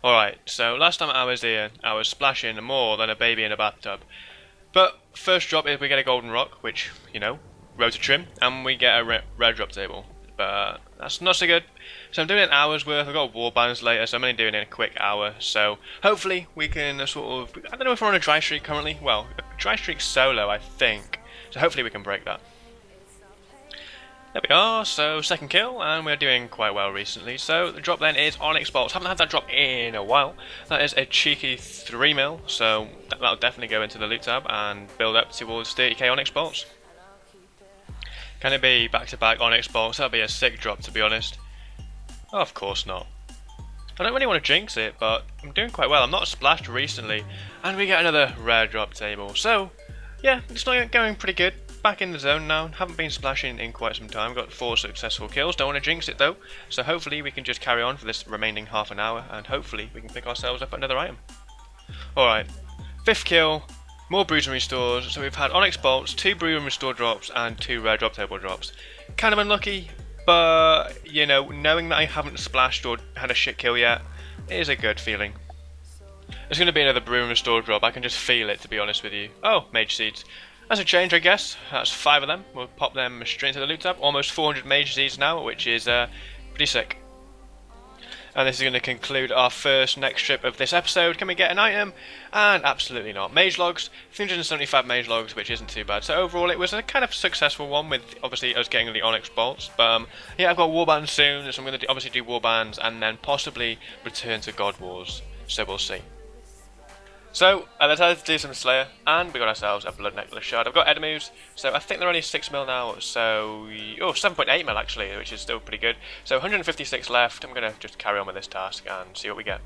Alright, so last time I was here, I was splashing more than a baby in a bathtub. But first drop is we get a golden rock, which, you know, road to trim, and we get a red drop table. But that's not so good. So I'm doing an hour's worth. I've got warbands later, so I'm only doing it in a quick hour. So hopefully we can I don't know if we're on a dry streak currently. Well, a dry streak solo, I think. So hopefully we can break that. There we are, so second kill, and we're doing quite well recently. So the drop then is Onyx Bolts. Haven't had that drop in a while. That is a cheeky 3 mil, so that'll definitely go into the loot tab and build up towards 30k Onyx Bolts. Can it be back-to-back Onyx Bolts? That'd be a sick drop, to be honest. Oh, of course not. I don't really want to jinx it, but I'm doing quite well. I'm not splashed recently, and we get another rare drop table. So, yeah, it's going pretty good. Back in the zone now. Haven't been splashing in quite some time. Got 4 successful kills. Don't want to jinx it though. So hopefully we can just carry on for this remaining half an hour, and hopefully we can pick ourselves up another item. Alright, 5th kill. More brews and restores. So we've had Onyx Bolts, 2 brew and restore drops, and 2 rare drop table drops. Kind of unlucky, but you know, knowing that I haven't splashed or had a shit kill yet, it is a good feeling. There's going to be another brew and restore drop. I can just feel it, to be honest with you. Oh, mage seeds. That's a change, I guess. That's 5 of them. We'll pop them straight into the loot tab. Almost 400 mage seeds now, which is pretty sick. And this is going to conclude our first next trip of this episode. Can we get an item? And absolutely not. Mage logs, 375 mage logs, which isn't too bad. So overall, it was a kind of successful one with obviously us getting the Onyx Bolts. But yeah, I've got warbands soon, so I'm going to obviously do warbands and then possibly return to God Wars. So we'll see. So, I decided to do some Slayer, and we got ourselves a Blood Necklace Shard. I've got Edemus, so I think they're only 6 mil now, so... Oh, 7.8 mil actually, which is still pretty good. So, 156 left. I'm going to just carry on with this task and see what we get.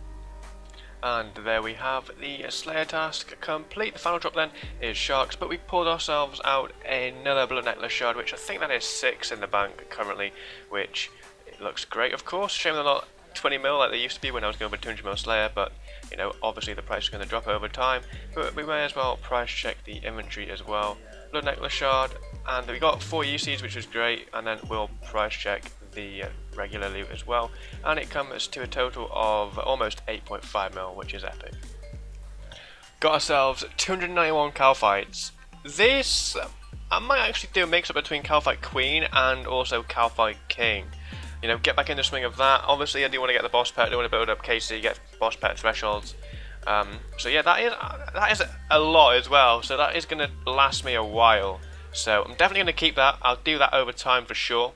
And there we have the Slayer task complete. The final drop then is Sharks, but we pulled ourselves out another Blood Necklace Shard, which I think that is 6 in the bank currently, which it looks great, of course. Shame they're not 20 mil like they used to be when I was going for 200 mil Slayer, but you know, obviously the price is going to drop over time, but we may as well price check the inventory as well. Blood Necklace Shard, and we got 4 UCs, which was great, and then we'll price check the regular loot as well, and it comes to a total of almost 8.5 mil, which is epic. Got ourselves 291 cow fights. This, I might actually do a mix up between cow fight Queen and also cow fight King. You know, get back in the swing of that. Obviously, I do want to get the boss pet. I do want to build up KC, get boss pet thresholds. So yeah, that is a lot as well. So that is going to last me a while. So I'm definitely going to keep that. I'll do that over time for sure.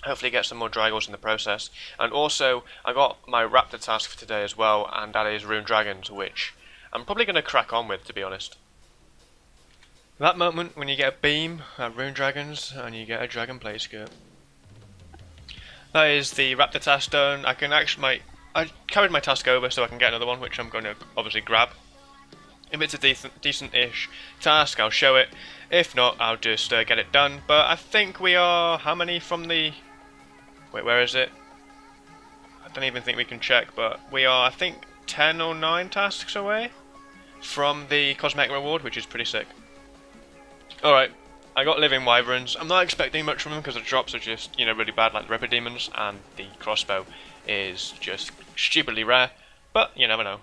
Hopefully get some more Dragons in the process. And also, I got my Raptor task for today as well, and that is Rune Dragons, which I'm probably going to crack on with, to be honest. That moment when you get a beam at Rune Dragons and you get a Dragon Plate skirt. That is the Raptor task done. I carried my task over so I can get another one, which I'm going to obviously grab. If it's a decent-ish task, I'll show it. If not, I'll just get it done. But I think we are... How many from the... Wait, where is it? I don't even think we can check, but we are, I think, 10 or 9 tasks away from the cosmetic reward, which is pretty sick. Alright. I got Living Wyverns. I'm not expecting much from them because the drops are just, you know, really bad, like the Ripper Demons, and the crossbow is just stupidly rare, but you never know.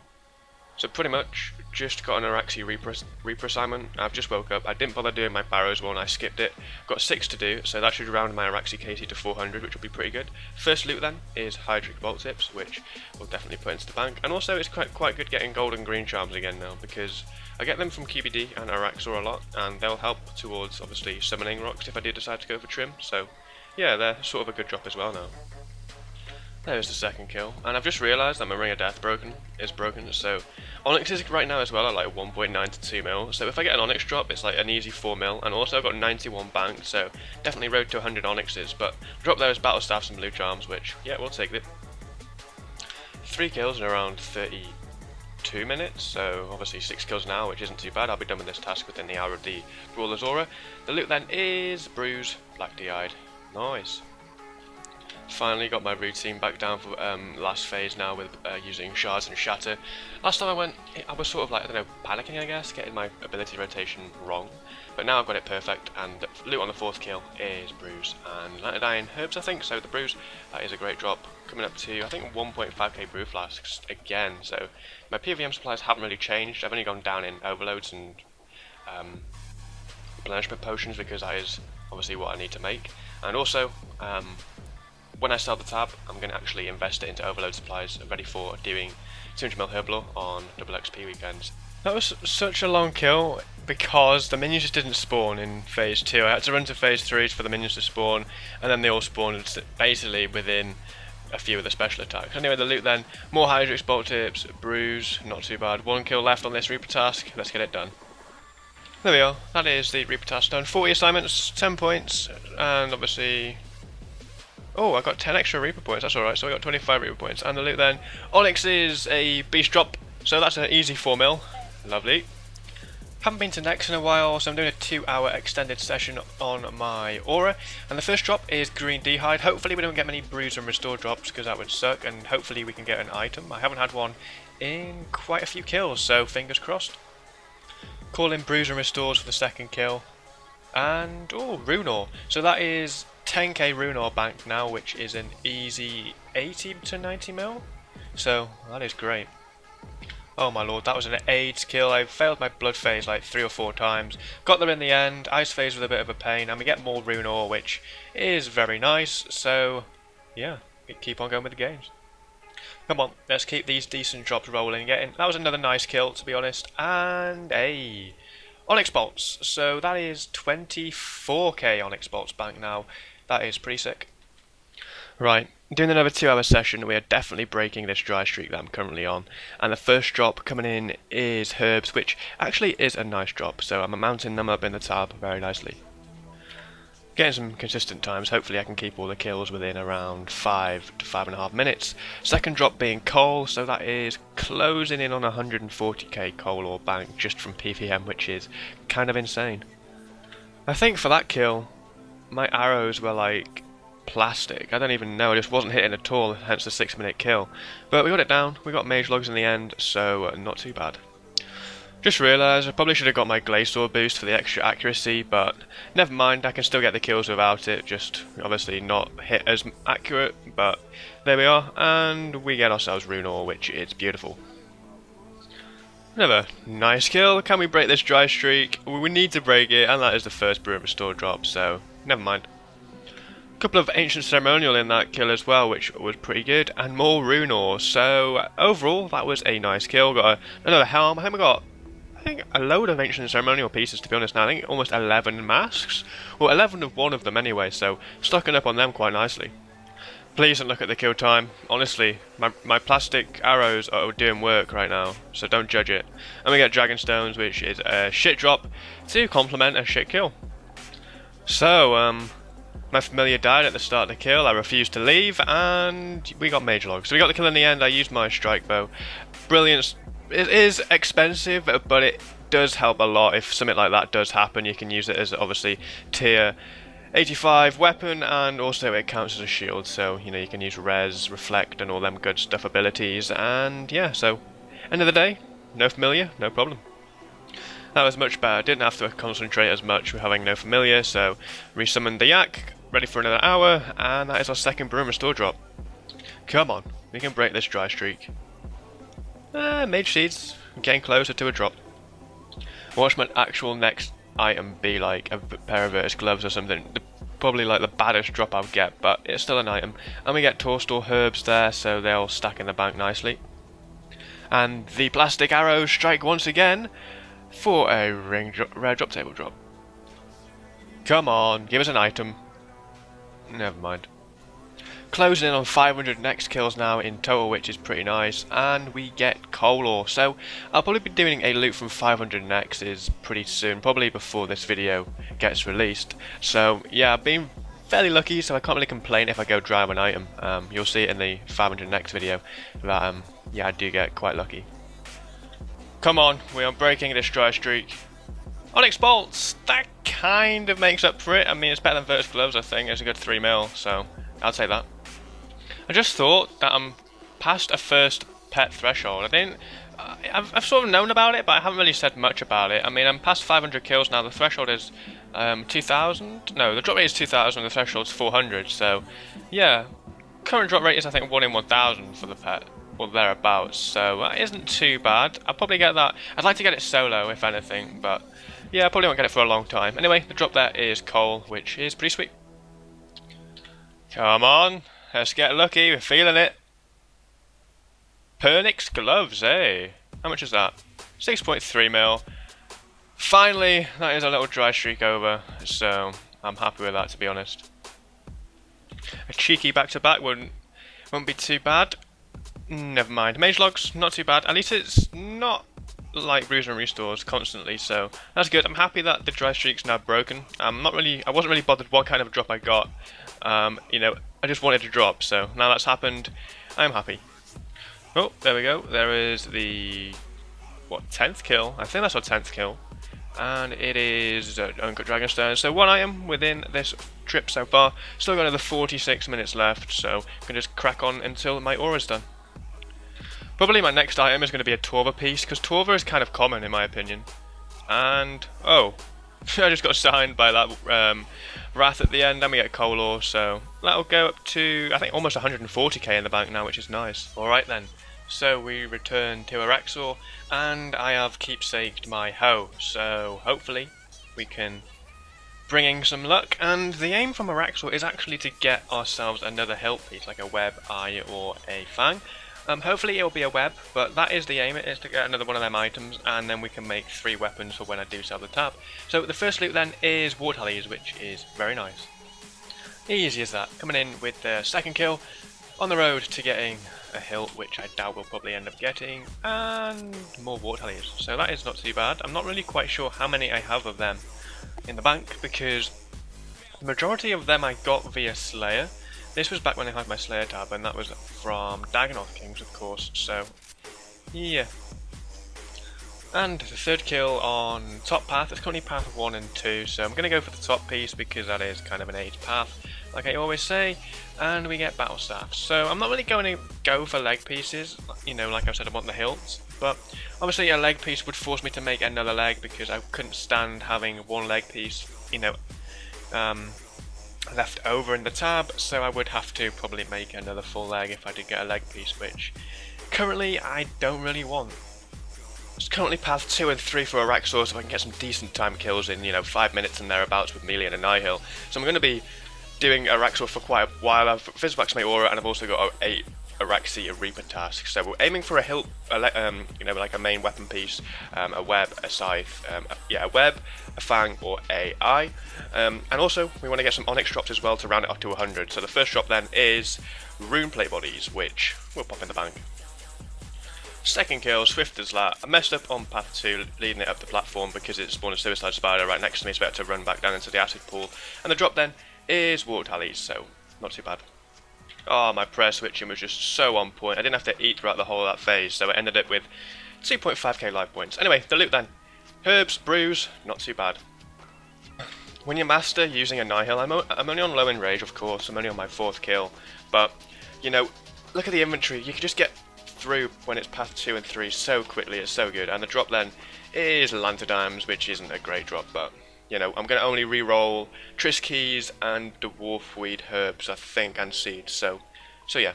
So pretty much, just got an Araxi Reaper assignment. I've just woke up. I didn't bother doing my Barrows one, I skipped it. Got 6 to do, so that should round my Araxi KC to 400, which will be pretty good. First loot then is Hydric Bolt Tips, which we'll definitely put into the bank. And also it's quite good getting gold and green charms again now, because I get them from QBD and Araxor a lot, and they'll help towards obviously summoning rocks if I do decide to go for trim. So yeah, they're sort of a good drop as well now. There's the second kill, and I've just realised that my Ring of Death is broken, so Onyx is right now as well at like 1.9 to 2 mil, so if I get an Onyx drop it's like an easy 4 mil, and also I've got 91 banked, so definitely road to 100 Onyxes, but the drop there is Battle Staffs and Blue Charms, which, yeah, we'll take it. 3 kills in around 32 minutes, so obviously 6 kills now, which isn't too bad. I'll be done with this task within the hour of the Brawler's Aura. The loot then is Bruise, Black D-Eyed. Nice. Finally got my routine back down for last phase now with using shards and shatter. Last time I went, I was sort of like, I don't know, panicking I guess, getting my ability rotation wrong. But now I've got it perfect, and the loot on the 4th kill is Bruise and Lanternine Herbs, I think. So the Bruise, that is a great drop, coming up to I think 1.5k brew flasks again. So my PVM supplies haven't really changed. I've only gone down in overloads and replenishment potions because that is obviously what I need to make. And also, when I sell the tab, I'm going to actually invest it into overload supplies, ready for doing 200ml Herblore on double XP weekends. That was such a long kill because the minions just didn't spawn in phase 2. I had to run to phase 3 for the minions to spawn, and then they all spawned basically within a few of the special attacks. Anyway, the loot then, more Hydrix, Bolt Tips, Bruise, not too bad. 1 kill left on this Reaper task, let's get it done. There we are, that is the Reaper task done. 40 assignments, 10 points, and obviously... Oh, I got 10 extra Reaper points, that's alright, so I got 25 Reaper points. And the loot then, Onyx is a beast drop, so that's an easy 4 mil. Lovely. Haven't been to Nex in a while, so I'm doing a 2-hour extended session on my aura. And the first drop is Green Dehyde. Hopefully we don't get many Bruise and Restore drops, because that would suck, and hopefully we can get an item. I haven't had one in quite a few kills, so fingers crossed. Call in Bruise and Restores for the second kill. And, oh, Rune Ore. So that is 10k Rune Ore banked now, which is an easy 80 to 90 mil. So, that is great. Oh my lord, that was an AIDS kill. I failed my blood phase like 3 or 4 times. Got there in the end. Ice phase was a bit of a pain, and we get more Rune Ore, which is very nice. So, yeah, keep on going with the games. Come on, let's keep these decent drops rolling. That was another nice kill, to be honest. And a Onyx Bolts. So that is 24k Onyx Bolts bank now. That is pretty sick. Right, doing another 2-hour session. We are definitely breaking this dry streak that I'm currently on. And the first drop coming in is Herbs, which actually is a nice drop. So I'm mounting them up in the tab very nicely. Getting some consistent times. Hopefully I can keep all the kills within around 5 to 5.5 minutes. Second drop being coal, so that is closing in on 140k coal ore bank just from PVM, which is kind of insane. I think for that kill, my arrows were like plastic. I don't even know, I just wasn't hitting at all, hence the 6-minute kill. But we got it down, we got mage logs in the end, so not too bad. Just realised I probably should have got my Glacier boost for the extra accuracy, but never mind, I can still get the kills without it, just obviously not hit as accurate, but there we are, and we get ourselves Rune Ore, which is beautiful. Another nice kill. Can we break this dry streak? We need to break it, and that is the first Brew and Restore drop, so never mind. Couple of Ancient Ceremonial in that kill as well, which was pretty good, and more Rune Ore, so overall that was a nice kill. Got another helm. I think a load of Ancient Ceremonial pieces, to be honest now. I think almost 11 masks, well 11 of one of them anyway, so stocking up on them quite nicely. Please don't look at the kill time, honestly, my plastic arrows are doing work right now, so don't judge it. And we get Dragon Stones, which is a shit drop to complement a shit kill. So, my familiar died at the start of the kill, I refused to leave, and we got mage logs. So we got the kill in the end. I used my strike bow. Brilliant. It is expensive, but it does help a lot. If something like that does happen, you can use it as obviously tier 85 weapon, and also it counts as a shield, so you know you can use res, reflect, and all them good stuff abilities. And yeah, so end of the day, no familiar, no problem. That was much better. Didn't have to concentrate as much with having no familiar, so resummoned the yak, ready for another hour, and that is our second Brew and Restore drop. Come on, we can break this dry streak. Mage Seeds, getting closer to a drop. Watch my actual next item be like a pair of Virtus gloves or something. Probably like the baddest drop I'll get, but it's still an item. And we get Torstore Herbs there, so they'll stack in the bank nicely. And the plastic arrows strike once again for a rare drop table drop. Come on, give us an item. Never mind. Closing in on 500 next kills now in total, which is pretty nice, and we get coal ore. So I'll probably be doing a loot from 500 nexts pretty soon, probably before this video gets released. So yeah, I've been fairly lucky, so I can't really complain if I go dry on an item. You'll see it in the 500 next video that yeah, I do get quite lucky. Come on, we are breaking this dry streak. Onyx Bolts, that kind of makes up for it. I mean, it's better than Virtus Gloves, I think. It's a good 3 mil, so I'll take that. I just thought that I'm past a first pet threshold. I didn't. I've sort of known about it, but I haven't really said much about it. I mean, I'm past 500 kills now. The threshold is 2,000. No, the drop rate is 2,000. The threshold's 400. So, yeah, current drop rate is I think 1 in 1,000 for the pet, or thereabouts. So that isn't too bad. I'll probably get that. I'd like to get it solo, if anything, but yeah, I probably won't get it for a long time. Anyway, the drop there is coal, which is pretty sweet. Come on, let's get lucky. We're feeling it. Pernix gloves, eh? How much is that? 6.3 mil. Finally, that is a little dry streak over, so I'm happy with that, to be honest. A cheeky back-to-back won't be too bad. Never mind. Mage logs, not too bad. At least it's not like brews and restores constantly, so that's good. I'm happy that the dry streak's now broken. I wasn't really bothered what kind of drop I got. You know, I just wanted to drop, so now that's happened, I'm happy. Oh, there we go. There is the 10th kill. I think that's our 10th kill, and it is Uncut Dragonstone. So 1 item within this trip so far. Still got another 46 minutes left, so I can just crack on until my aura's done. Probably my next item is going to be a Torva piece, because Torva is kind of common in my opinion. And oh, I just got signed by that Wrath at the end, and we get coal ore, so that'll go up to I think almost 140k in the bank now, which is nice. Alright then, so we return to Araxor, and I have keepsaked my hoe, so hopefully we can bring in some luck. And the aim from Araxor is actually to get ourselves another hilt piece, like a web, eye, or a fang. Hopefully it'll be a web, but that is the aim, it is to get another one of them items, and then we can make 3 weapons for when I do sell the tab. So the first loot then is Wartallies, which is very nice. Easy as that. Coming in with the second kill, on the road to getting a hilt, which I doubt we'll probably end up getting, and more Wartallies. So that is not too bad. I'm not really quite sure how many I have of them in the bank, because the majority of them I got via Slayer. This was back when I had my Slayer tab, and that was from Dagonoth Kings, of course, so yeah. And the third kill on top path. It's currently path 1 and 2, so I'm going to go for the top piece because that is kind of an age path, like I always say, and we get battle staffs. So I'm not really going to go for leg pieces, you know, like I said, I want the hilts, but obviously a leg piece would force me to make another leg because I couldn't stand having one leg piece, you know, left over in the tab, so I would have to probably make another full leg if I did get a leg piece, which currently I don't really want. It's currently path 2 and 3 for Araxor, so I can get some decent time kills in, you know, 5 minutes and thereabouts with melee and a Nihil. So I'm going to be doing Araxor for quite a while. I've Fizzbacked my aura, and I've also got 8 Araxi Reaper tasks. So we're aiming for a hilt, you know, like a main weapon piece, a web, a scythe, a web, a fang, or a eye. And also we want to get some onyx drops as well to round it up to 100. So the first drop then is rune plate bodies, which will pop in the bank. Second kill, swift as that. I messed up on path 2, leading it up the platform because it spawned a suicide spider right next to me, so I had to run back down into the acid pool. And the drop then is Wartallies, so not too bad. Oh, my prayer switching was just so on point. I didn't have to eat throughout the whole of that phase, so it ended up with 2.5k life points. Anyway, the loot then. Herbs, brews, not too bad. When you master using a Nihil, I'm only on low in rage, of course. I'm only on my 4th kill, but you know, look at the inventory. You can just get through when it's path 2 and 3 so quickly. It's so good. And the drop then is Lanterdimes, which isn't a great drop, but you know, I'm going to only re-roll Triss Keys and Dwarfweed herbs, I think, and seeds. So yeah,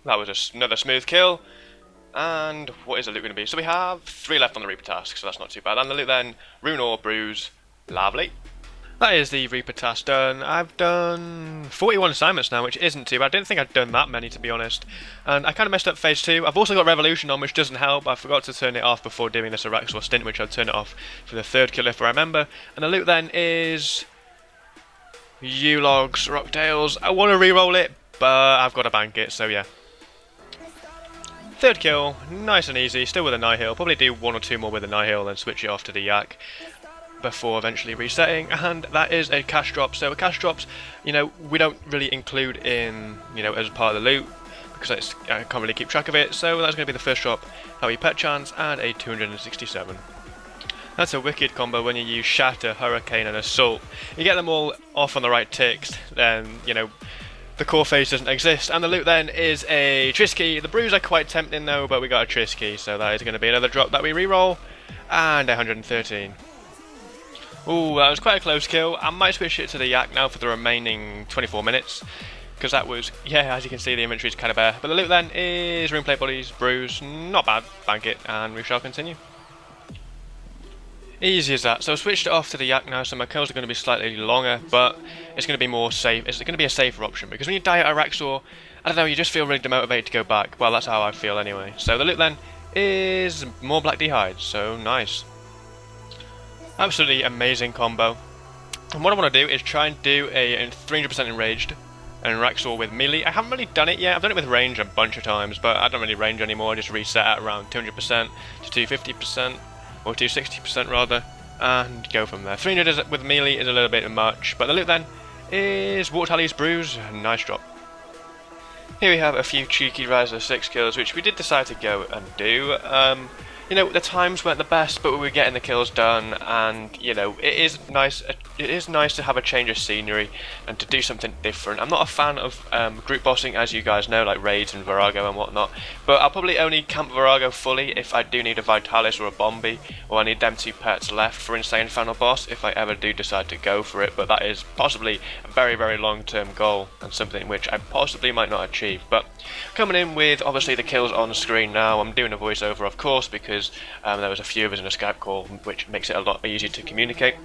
that was another smooth kill. And what is the loot going to be? So we have 3 left on the Reaper task, so that's not too bad. And the loot then, Rune Ore, Brews, lovely. That is the Reaper task done. I've done 41 assignments now, which isn't too bad. I didn't think I'd done that many, to be honest. And I kind of messed up phase 2. I've also got Revolution on, which doesn't help. I forgot to turn it off before doing this Araxor stint, which I'll turn it off for the 3rd kill if I remember. And the loot then is U-Logs, Rocktails. I want to re-roll it, but I've got to bank it, so yeah. 3rd kill, nice and easy, still with a Nihil. Probably do 1 or 2 more with a Nihil, then switch it off to the Yak before eventually resetting, and that is a cash drop. So cash drops, you know, we don't really include in, you know, as part of the loot because I can't really keep track of it. So that's going to be the first drop, Howie Pet Chance, and a 267. That's a wicked combo when you use Shatter, Hurricane, and Assault. You get them all off on the right ticks, then you know, the core phase doesn't exist. And the loot then is a Tris key. The brews are quite tempting though, but we got a Tris key, so that is going to be another drop that we reroll. And 113. Ooh, that was quite a close kill. I might switch it to the Yak now for the remaining 24 minutes. Because that was, yeah, as you can see, the inventory is kind of bare. But the loot then is rune plate bodies, brews, not bad, bank it, and we shall continue. Easy as that. So I switched it off to the Yak now, so my kills are going to be slightly longer, but it's going to be more safe. It's going to be a safer option, because when you die at Araxor, I don't know, you just feel really demotivated to go back. Well, that's how I feel anyway. So the loot then is more black D-hide, so nice. Absolutely amazing combo. And what I want to do is try and do a 300% enraged and Araxor with melee. I haven't really done it yet. I've done it with range a bunch of times, but I don't really range anymore. I just reset at around 200% to 250%. Or 260% rather, and go from there. 300 with melee is a little bit much, but the loot then is Water Tally's brews. Nice drop. Here we have a few cheeky Rise of 6 kills, which we did decide to go and do. You know, the times weren't the best, but we were getting the kills done, and you know, it is nice. It is nice to have a change of scenery and to do something different. I'm not a fan of group bossing, as you guys know, like raids and Virago and whatnot. But I'll probably only camp Virago fully if I do need a Vitalis or a Bombi, or I need them 2 pets left for Insane Final Boss if I ever do decide to go for it. But that is possibly a very, very long-term goal and something which I possibly might not achieve. But coming in with obviously the kills on screen now, I'm doing a voiceover, of course, because there was a few of us in a Skype call, which makes it a lot easier to communicate.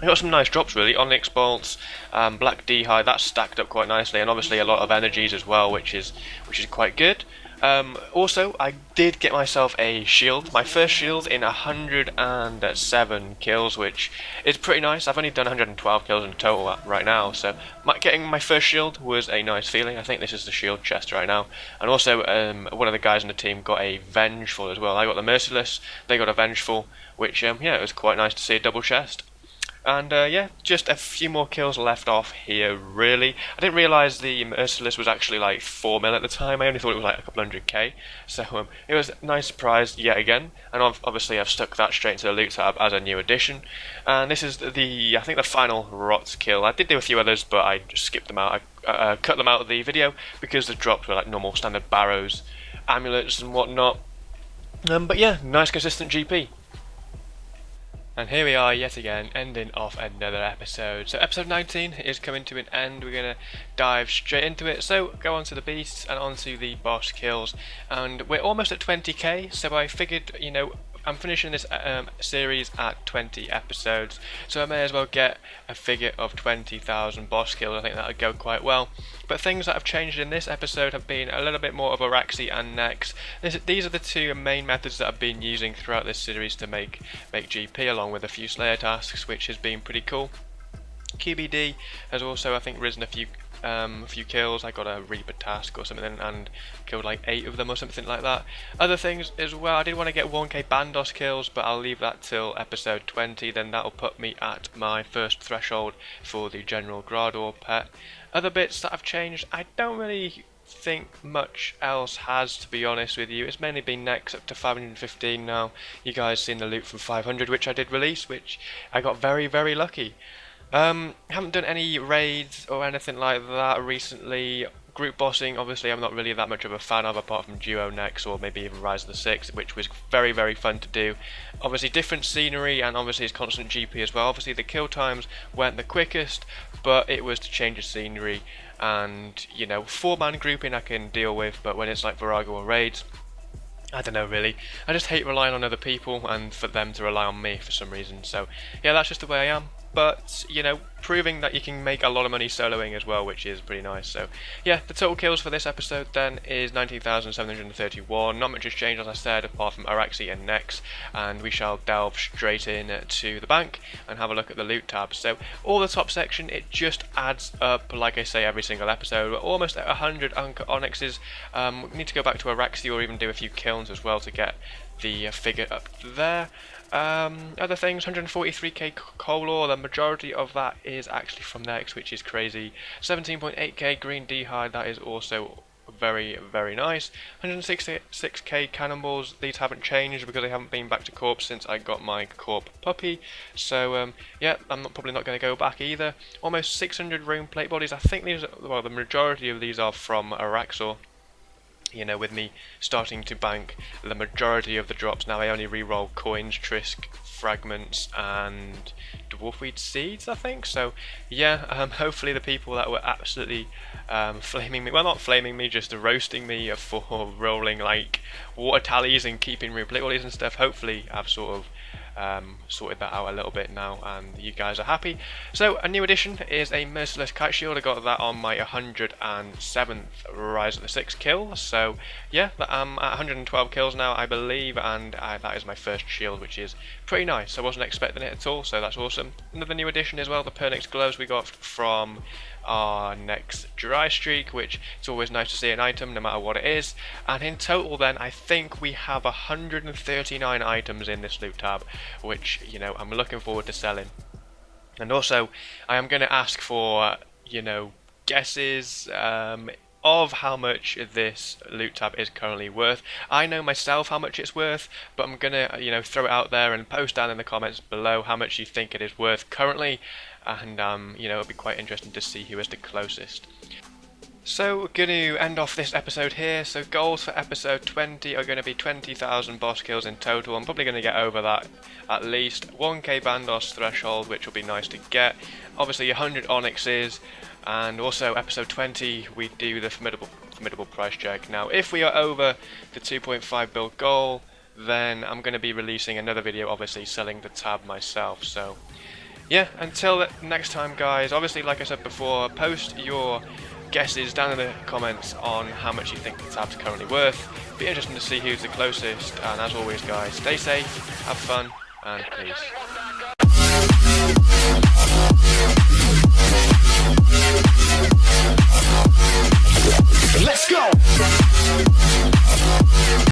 I got some nice drops really, Onyx bolts, black D-hide, that's stacked up quite nicely, and obviously a lot of energies as well, which is quite good. Also, I did get myself a shield, my first shield in 107 kills, which is pretty nice. I've only done 112 kills in total right now, so getting my first shield was a nice feeling. I think this is the shield chest right now. And also, one of the guys in the team got a Vengeful as well. I got the Merciless, they got a Vengeful, which, yeah, it was quite nice to see a double chest. And yeah, just a few more kills left off here, really. I didn't realise the Merciless was actually like 4 mil at the time. I only thought it was like a couple 100k. So it was a nice surprise yet again. And obviously I've stuck that straight into the loot tab as a new addition. And this is I think the final Rot kill. I did do a few others, but I just skipped them out. I cut them out of the video because the drops were like normal standard barrows, amulets and whatnot. But yeah, nice consistent GP. And here we are yet again, ending off another episode. So episode 19 is coming to an end. We're going to dive straight into it. So go on to the beasts and onto the boss kills. And we're almost at 20k, so I figured, you know, I'm finishing this series at 20 episodes, so I may as well get a figure of 20,000 boss kills. I think that would go quite well. But things that have changed in this episode have been a little bit more of Araxi and Nex. These are the two main methods that I've been using throughout this series to make GP, along with a few Slayer tasks, which has been pretty cool. QBD has also, I think, risen a few kills. I got a Reaper task or something and killed like 8 of them or something like that. Other things as well, I did want to get 1k Bandos kills, but I'll leave that till episode 20, then that'll put me at my first threshold for the General Grador pet. Other bits that have changed, I don't really think much else has, to be honest with you. It's mainly been Nex up to 515 now. You guys seen the loot from 500, which I did release, which I got very, very lucky. Haven't done any raids or anything like that recently. Group bossing, obviously, I'm not really that much of a fan of, apart from Duo Nex or maybe even Rise of the Six, which was very, very fun to do. Obviously, different scenery and obviously it's constant GP as well. Obviously, the kill times weren't the quickest, but it was to change the scenery. And, you know, 4-man grouping I can deal with, but when it's like Virago or raids, I don't know really. I just hate relying on other people and for them to rely on me for some reason. So, yeah, that's just the way I am. But, you know, proving that you can make a lot of money soloing as well, which is pretty nice. So, yeah, the total kills for this episode then is 19,731. Not much has changed, as I said, apart from Araxi and Nex. And we shall delve straight in to the bank and have a look at the loot tab. So, all the top section, it just adds up, like I say, every single episode. We're almost at 100 Onyxes. We need to go back to Araxi or even do a few kilns as well to get the figure up there. Other things, 143k coal ore, the majority of that is actually from Nex, which is crazy. 17.8k green D-hide, that is also very, very nice. 166k cannonballs. These haven't changed because I haven't been back to Corp since I got my Corp puppy. So yeah, I'm probably not going to go back either. Almost 600 rune plate bodies. I think these, well, the majority of these are from Araxor. You know, with me starting to bank the majority of the drops now, I only re-roll coins, Trisk, fragments, and dwarfweed seeds, I think. So yeah, hopefully the people that were absolutely flaming me, well, not flaming me, just roasting me for rolling like water tallies and keeping replay wallies and stuff, hopefully I've sort of sorted that out a little bit now and you guys are happy. So a new addition is a merciless kite shield. I got that on my 107th Rise of the 6 kill. So yeah, I'm at 112 kills now, I believe, and that is my first shield, which is pretty nice. I wasn't expecting it at all, so that's awesome. Another new addition as well, the Pernix gloves we got from our next dry streak, which it's always nice to see an item no matter what it is. And in total then, I think we have 139 items in this loot tab, which, you know, I'm looking forward to selling. And also I am going to ask for, you know, guesses of how much this loot tab is currently worth. I know myself how much it's worth, but I'm gonna, you know, throw it out there and post down in the comments below how much you think it is worth currently, and you know, it'll be quite interesting to see who is the closest. So we're going to end off this episode here. So goals for episode 20 are going to be 20,000 boss kills in total. I'm probably going to get over that at least. 1k Bandos threshold, which will be nice to get. Obviously 100 onyxes, and also episode 20 we do the formidable price check. Now if we are over the 2.5 build goal, then I'm going to be releasing another video, obviously selling the tab myself. So yeah, until next time guys, obviously like I said before, post your guesses down in the comments on how much you think the tab's currently worth. Be interesting to see who's the closest, and as always guys, stay safe, have fun, and peace. Let's go!